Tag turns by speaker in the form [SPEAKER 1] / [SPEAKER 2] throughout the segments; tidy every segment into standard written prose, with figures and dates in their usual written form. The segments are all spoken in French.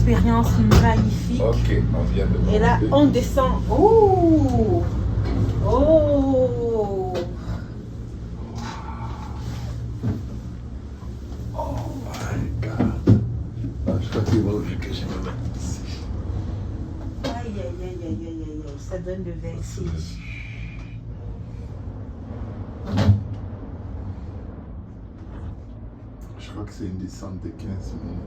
[SPEAKER 1] expérience magnifique.
[SPEAKER 2] Ok, on vient de monter.
[SPEAKER 1] Et là, on descend. Oh! Oh!
[SPEAKER 2] Oh my God. Ah, je crois qu'il va vu que je me mets ici.
[SPEAKER 1] Aïe, aïe, aïe, aïe, aïe, aïe, aïe. Ça donne le vertige.
[SPEAKER 2] Je crois que c'est une descente de 15 minutes.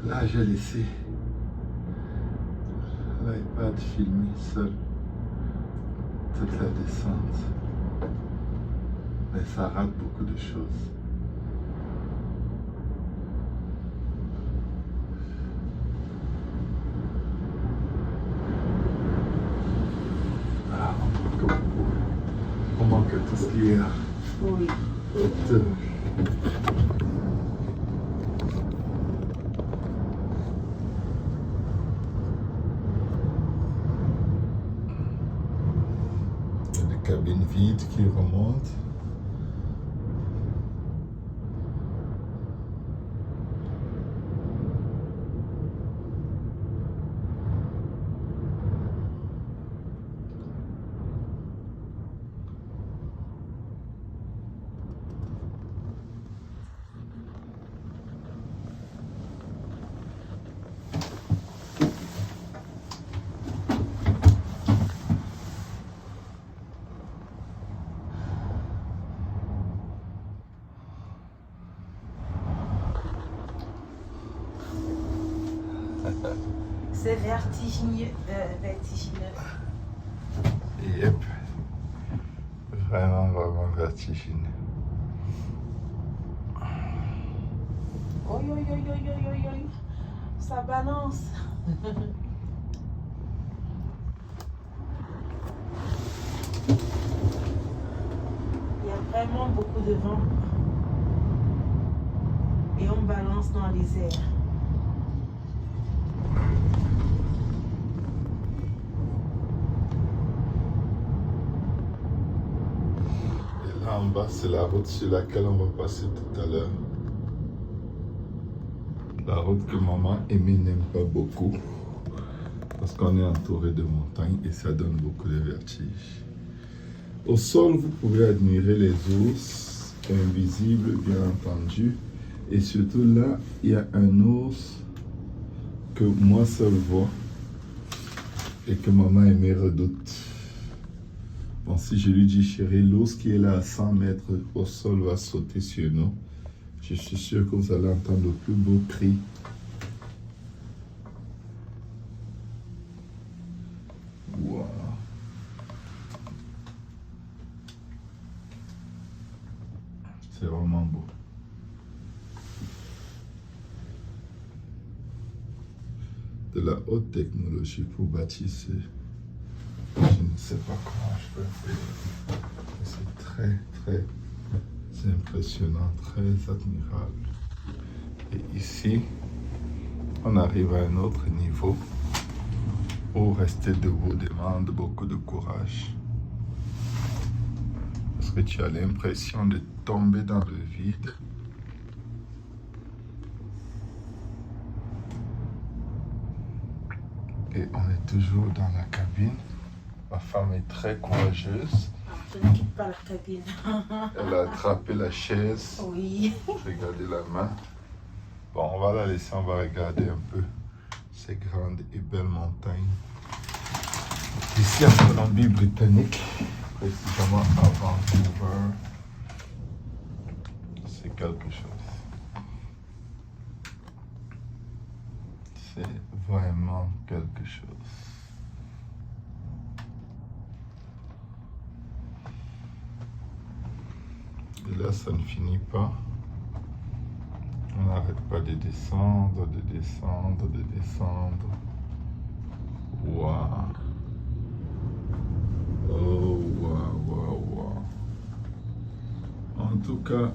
[SPEAKER 2] Là, j'ai laissé l'iPad filmer seul toute la descente. Mais ça rate beaucoup de choses. Ah, on manque tout ce qui est
[SPEAKER 1] Oui.
[SPEAKER 2] hauteur. Cabine vide qui remonte.
[SPEAKER 1] C'est vertigineux. Vertigineux.
[SPEAKER 2] Yep. Vraiment, vraiment vertigineux.
[SPEAKER 1] Oi, oi, oi, oi, oi, oi, oi. Ça balance. Il y a vraiment beaucoup de vent. Et on balance dans les airs.
[SPEAKER 2] Et là en bas, c'est la route sur laquelle on va passer tout à l'heure. La route que maman Aimée n'aime pas beaucoup. Parce qu'on est entouré de montagnes et ça donne beaucoup de vertige. Au sol, vous pouvez admirer les ours, invisibles bien entendu. Et surtout là, il y a un ours que moi seul vois et que maman Aimée redoute. Bon, si je lui dis, chérie, l'ours qui est là à 100 mètres au sol va sauter sur nous, je suis sûr que vous allez entendre le plus beau cri. Wow. C'est vraiment beau. De la haute technologie pour bâtir ce... Je ne sais pas comment je peux faire. C'est très, très impressionnant, très admirable. Et ici, on arrive à un autre niveau où rester debout demande beaucoup de courage. Parce que tu as l'impression de tomber dans le vide. Et on est toujours dans la cabine. Ma femme est très courageuse.
[SPEAKER 1] Je ne quitte pas la cabine.
[SPEAKER 2] Elle a attrapé la chaise.
[SPEAKER 1] Oui.
[SPEAKER 2] Regardez la main. Bon, on va la laisser, on va regarder un peu ces grandes et belles montagnes. Ici en Colombie-Britannique, précisément à Vancouver, c'est quelque chose. C'est vraiment quelque chose. Et là, ça ne finit pas. On n'arrête pas de descendre, de descendre, de descendre. Waouh! Oh, waouh, waouh, waouh! En tout cas,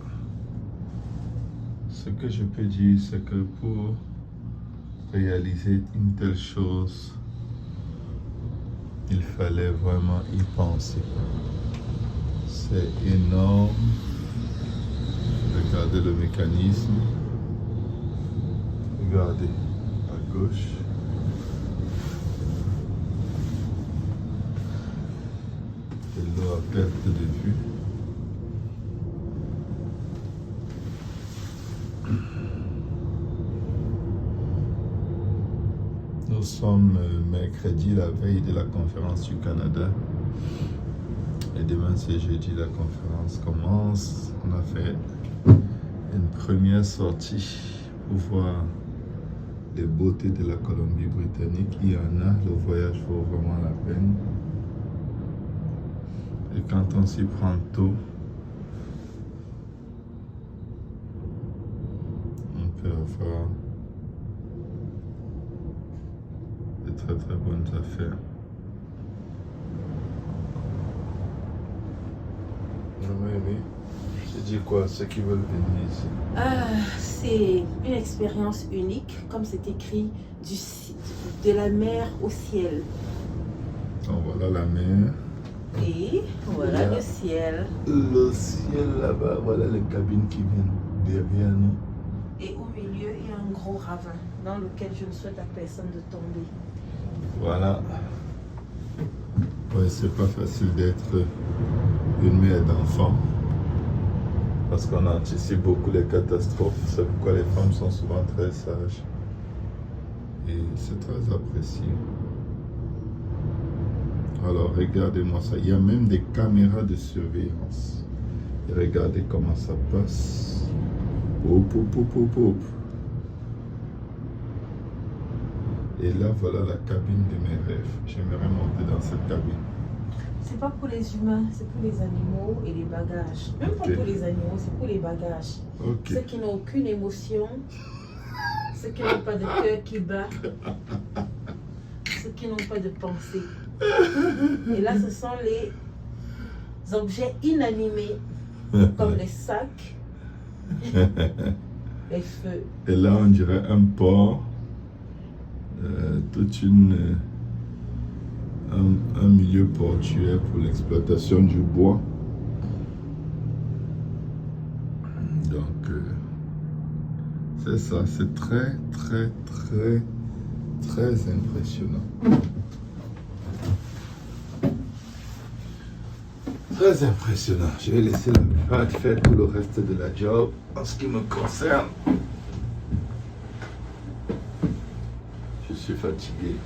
[SPEAKER 2] ce que je peux dire, c'est que pour réaliser une telle chose, il fallait vraiment y penser. C'est énorme. Regardez le mécanisme. Regardez à gauche. Et l'eau à perte de vue. Nous sommes mercredi, la veille de la conférence du Canada. Et demain, c'est jeudi, la conférence commence. On a fait une première sortie pour voir les beautés de la Colombie-Britannique. Il y en a, le voyage vaut vraiment la peine. Et quand on s'y prend tôt, on peut avoir de très très bonnes affaires. Oui. Tu dis quoi, ceux qui veulent venir ici?
[SPEAKER 1] C'est une expérience unique, comme c'est écrit, de la mer au ciel.
[SPEAKER 2] Donc voilà la mer.
[SPEAKER 1] Et voilà le ciel.
[SPEAKER 2] Le ciel là-bas, voilà les cabines qui viennent derrière nous.
[SPEAKER 1] Et au milieu, il y a un gros ravin dans lequel je ne souhaite à personne de tomber.
[SPEAKER 2] Voilà. Ouais, c'est pas facile d'être une mère d'enfant. Parce qu'on anticipe beaucoup les catastrophes. C'est pourquoi les femmes sont souvent très sages. Et c'est très apprécié. Alors, regardez-moi ça. Il y a même des caméras de surveillance. Et regardez comment ça passe. Hop, hop, hop, hop, hop. Et là, voilà la cabine de mes rêves. J'aimerais monter dans cette cabine.
[SPEAKER 1] C'est pas pour les humains, c'est pour les animaux et les bagages. Même pas pour les animaux, c'est pour les bagages. Ceux qui n'ont aucune émotion, ceux qui n'ont pas de cœur qui bat, ceux qui n'ont pas de pensée. Et là, ce sont les objets inanimés, comme les sacs, les feux.
[SPEAKER 2] Et là, on dirait un port, un milieu portuaire pour l'exploitation du bois. Donc, c'est ça, c'est très, très, très, très impressionnant. Très impressionnant. Je vais laisser la plupart faire tout le reste de la job en ce qui me concerne. Je suis fatigué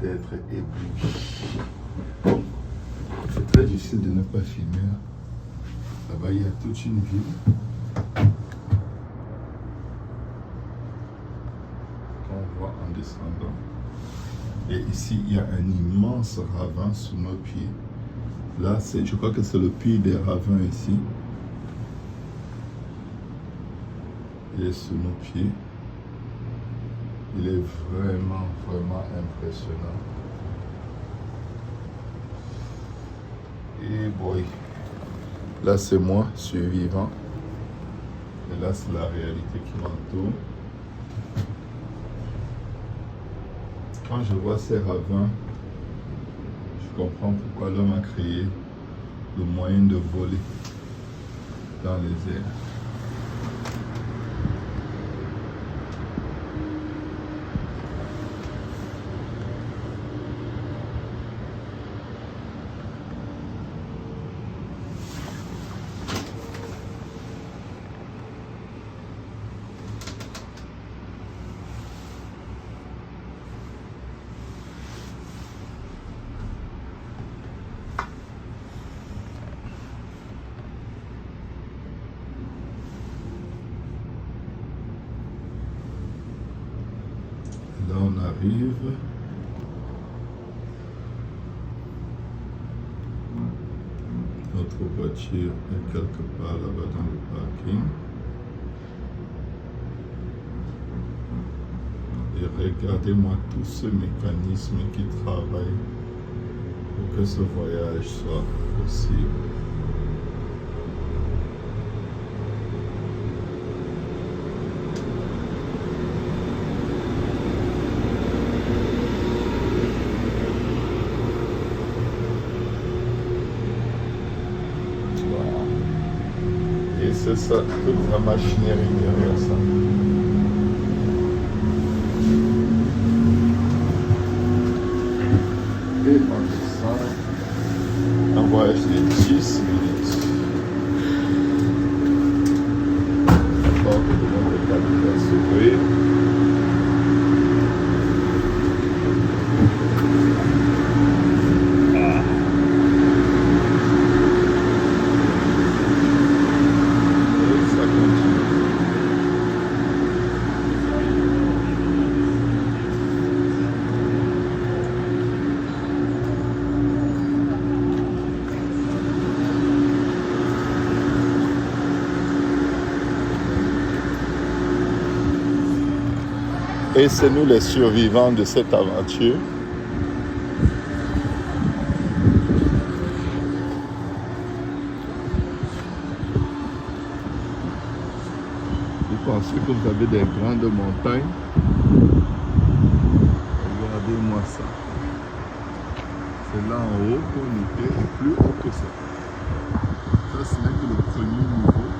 [SPEAKER 2] d'être ébloui. C'est très difficile de ne pas filmer. Là-bas, il y a toute une ville qu'on voit en descendant. Et ici, il y a un immense ravin sous nos pieds. Là, je crois que c'est le puits des ravins ici. Il est sous nos pieds. Il est vraiment, vraiment impressionnant. Et boy, là c'est moi, survivant. Et là c'est la réalité qui m'entoure. Quand je vois ces ravins, je comprends pourquoi l'homme a créé le moyen de voler dans les airs. Là, on arrive. Notre voiture est quelque part là-bas dans le parking. Et regardez-moi tout ce mécanisme qui travaille pour que ce voyage soit possible. C'est ça, toute la machinerie derrière ça. Et on descend. Un voyage de 10 minutes. D'abord, je demande le cabinet à s'ouvrir. Et c'est nous les survivants de cette aventure. Vous pensez que vous avez des grandes montagnes? Regardez-moi ça. C'est là en haut qu'on était et plus haut que ça. Ça, ce n'est que le premier niveau.